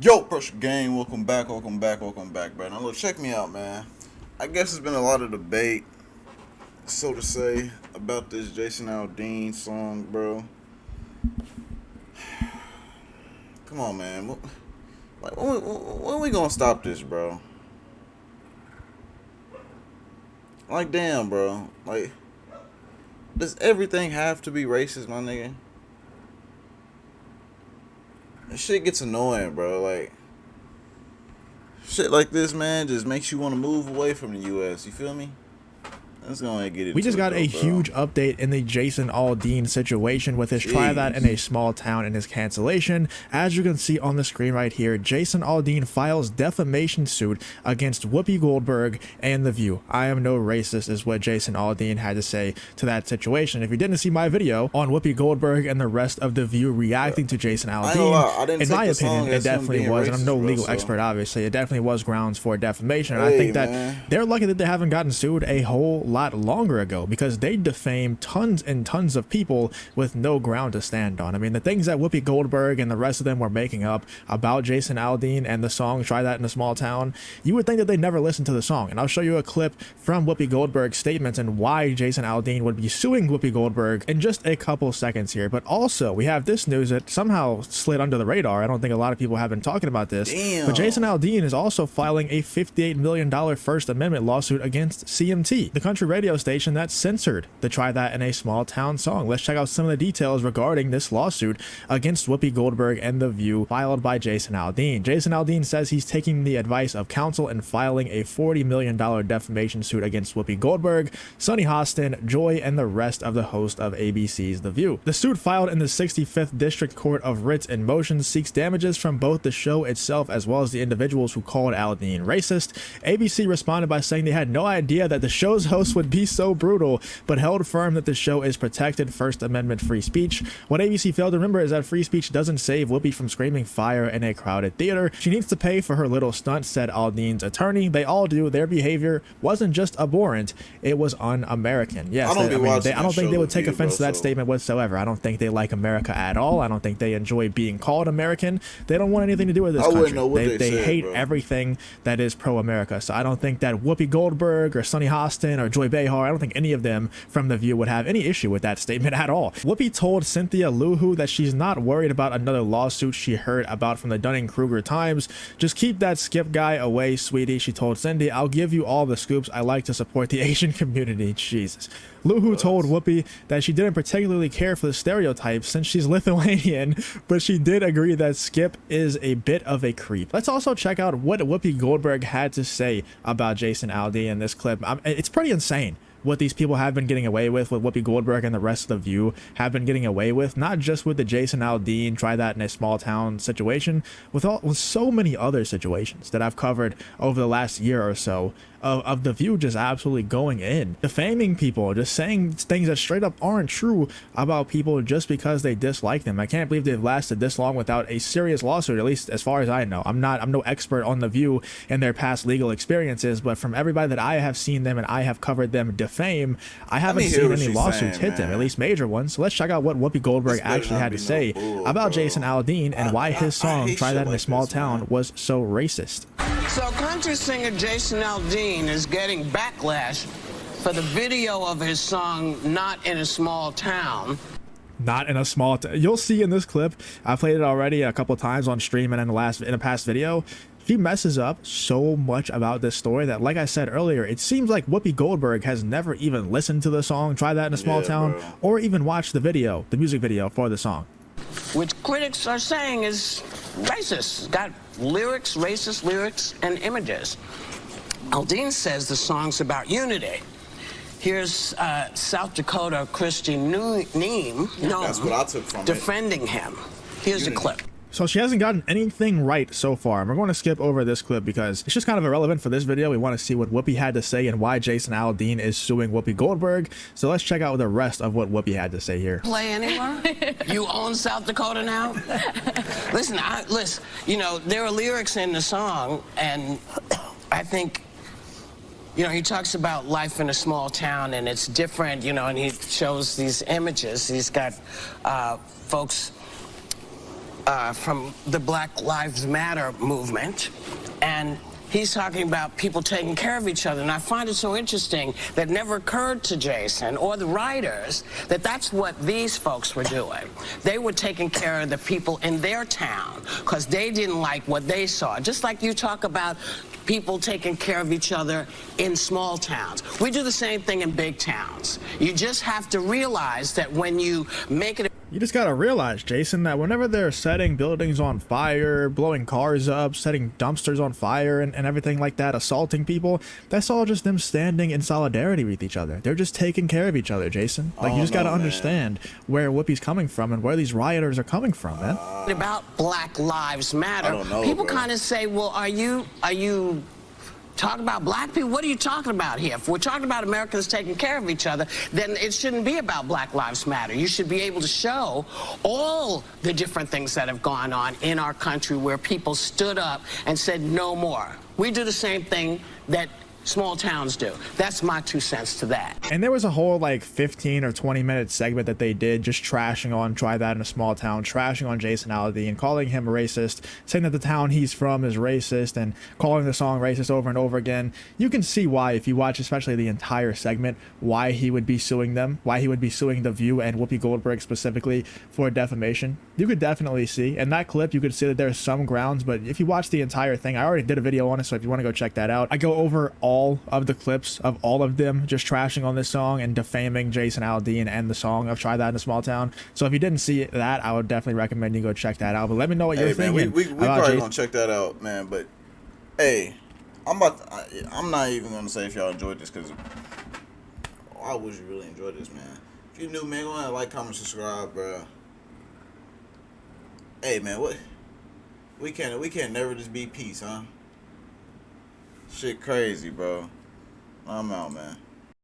Yo, Pressure Gang, welcome back, bro. Now, look, check me out, man. I guess there's been a lot of debate, so to say, about this Jason Aldean song, bro. Come on, man. Like, when we gonna stop this, bro? Like, damn, bro. Like, does everything have to be racist, my nigga? This shit gets annoying, bro. Like, shit like this, man, just makes you want to move away from the U.S. You feel me? Let's go ahead and get into it. We just got though, a bro. huge update in the Jason Aldean situation with his try that in a small town and his cancellation. As you can see on the screen right here, Jason Aldean files defamation suit against Whoopi Goldberg and The View. I am no racist is what Jason Aldean had to say to that situation. If you didn't see my video on Whoopi Goldberg and the rest of The View reacting to Jason Aldean, in my opinion, it definitely was, and I'm no legal expert, obviously, it definitely was grounds for defamation. And I think that they're lucky that they haven't gotten sued a whole lot longer ago, because they defamed tons and tons of people with no ground to stand on. I mean, the things that Whoopi Goldberg and the rest of them were making up about Jason Aldean and the song Try That in a Small Town, you would think that they never listened to the song. And I'll show you a clip from Whoopi Goldberg's statements and why Jason Aldean would be suing Whoopi Goldberg in just a couple seconds here. But also, we have this news that somehow slid under the radar. I don't think a lot of people have been talking about this. Damn. But Jason Aldean is also filing a $58 million First Amendment lawsuit against CMT, the country radio station that censored the Try That in a Small Town song. Let's check out some of the details regarding this lawsuit against Whoopi Goldberg and The View filed by Jason Aldean. Jason Aldean says he's taking the advice of counsel and filing a $40 million defamation suit against Whoopi Goldberg, Sonnie Hostin, Joy, and the rest of the host of ABC's The View. The suit, filed in the 65th District Court of Writs in Motion, seeks damages from both the show itself as well as the individuals who called Aldean racist. ABC responded by saying they had no idea that the show's host would be so brutal, but held firm that the show is protected First Amendment free speech. What ABC failed to remember is that free speech doesn't save Whoopi from screaming fire in a crowded theater. She needs to pay for her little stunt, said Aldean's attorney. They all do. Their behavior wasn't just abhorrent, it was un-American. Yes, I don't think they would take offense to that statement whatsoever. I don't think they like America at all. I don't think they enjoy being called American. They don't want anything to do with this country. They hate everything that is pro-America. So I don't think that Whoopi Goldberg or Sonnie Hostin or Joy Behar, I don't think any of them from The View would have any issue with that statement at all. Whoopi told Cynthia Luhu that she's not worried about another lawsuit she heard about from the Dunning-Kruger Times. Just keep that Skip guy away, sweetie, she told Cindy. I'll give you all the scoops. I like to support the Asian community. Jesus. Luhu told Whoopi that she didn't particularly care for the stereotypes since she's Lithuanian, but she did agree that Skip is a bit of a creep. Let's also check out what Whoopi Goldberg had to say about Jason Aldean in this clip. It's pretty insane what these people have been getting away with, what Whoopi Goldberg and the rest of The View have been getting away with, not just with the Jason Aldean Try That in a Small Town situation, with so many other situations that I've covered over the last year or so of The View just absolutely going in, defaming people, just saying things that straight up aren't true about people just because they dislike them. I can't believe they've lasted this long without a serious lawsuit, at least as far as I know. I'm no expert on The View and their past legal experiences, but from everybody that I have seen them and I have covered them defame, I haven't seen any lawsuits hit them, at least major ones. So let's check out what Whoopi Goldberg actually had to say about Jason Aldean and why his song Try That in a Small Town was so racist. So country singer Jason Aldean is getting backlash for the video of his song Not in a Small Town. Not in a small town. You'll see in this clip, I played it already a couple times on stream and in a past video. She messes up so much about this story that, like I said earlier, it seems like Whoopi Goldberg has never even listened to the song Try That in a Small Town, or even watched the music video for the song. Which critics are saying is racist. It's got lyrics, racist lyrics, and images. Aldean says the song's about unity. Here's South Dakota Christian Neem, that's what I took from defending him. Here's a clip. So she hasn't gotten anything right so far. And we're going to skip over this clip because it's just kind of irrelevant for this video. We want to see what Whoopi had to say and why Jason Aldean is suing Whoopi Goldberg. So let's check out the rest of what Whoopi had to say here. Play anywhere? You own South Dakota now? Listen, you know, there are lyrics in the song, and I think, you know, he talks about life in a small town, and it's different, you know, and he shows these images. He's got folks from the Black Lives Matter movement, and he's talking about people taking care of each other. And I find it so interesting that it never occurred to Jason or the writers that that's what these folks were doing. They were taking care of the people in their town because they didn't like what they saw. Just like you talk about people taking care of each other in small towns. We do the same thing in big towns. You just have to realize that when you make it... You just gotta realize, Jason, that whenever they're setting buildings on fire, blowing cars up, setting dumpsters on fire, and everything like that, assaulting people, that's all just them standing in solidarity with each other. They're just taking care of each other, Jason. Like, you just gotta understand where Whoopi's coming from and where these rioters are coming from, man. About Black Lives Matter, people kind of say, well, are you talking about black people? What are you talking about here? If we're talking about Americans taking care of each other, then it shouldn't be about Black Lives Matter. You should be able to show all the different things that have gone on in our country where people stood up and said no more. We do the same thing that small towns do. That's my 2 cents to that. And there was a whole like 15 or 20 minute segment that they did just trashing on Try That in a Small Town, trashing on Jason Aldean, calling him a racist, saying that the town he's from is racist, and calling the song racist over and over again. You can see why, if you watch especially the entire segment, why he would be suing them, why he would be suing The View and Whoopi Goldberg specifically for defamation. You could definitely see in that clip, you could see that there's some grounds, but if you watch the entire thing, I already did a video on it, so if you want to go check that out, I go over all of the clips of all of them just trashing on this song and defaming Jason Aldean and the song of Try That in a Small Town. So if you didn't see that, I would definitely recommend you go check that out. But let me know what you're thinking. We probably gonna check that out, man. But hey, I'm not even gonna say if y'all enjoyed this, because why would you really enjoy this, man? If you're new, man, go ahead and like, comment, subscribe, bro. Hey, man, what? We can't never just be peace, huh? Shit crazy, bro. I'm out, man.